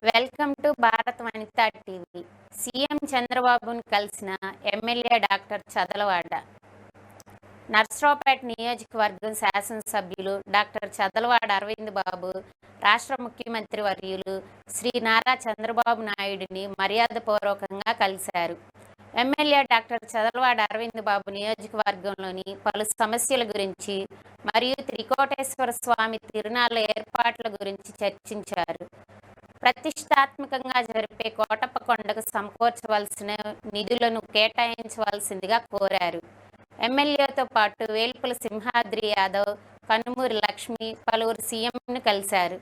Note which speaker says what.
Speaker 1: Welcome to Bharat Vanitha TV. CM చంద్రబాబును కలిసిన MLA doctor Chadalavada. Narasaraopet నియోజకవర్గం శాసనసభ్యులు డాక్టర్ చదలవాడ అరవింద్ బాబు రాష్ట్ర ముఖ్యమంత్రి వర్యులు శ్రీ నారా చంద్రబాబు నాయుడిని మర్యాదపూర్వకంగా కలిశారు. ఎమ్మెల్యే డాక్టర్ చదలవాడ అరవింద్ బాబు నియోజకవర్గంలోని పలు సమస్యల గురించి మరియు త్రికోటేశ్వర స్వామి తిరునాళ్ల ఏర్పాట్ల గురించి చర్చించారు. ప్రతిష్టాత్మకంగా జరిపే కోటప్ప కొండకు సమకూర్చవలసిన నిధులను కేటాయించవలసిందిగా కోరారు. ఎమ్మెల్యేతో పాటు వేల్పుల సింహాద్రి యాదవ్, కనుమూరి లక్ష్మి పలువురు సీఎంను కలిశారు.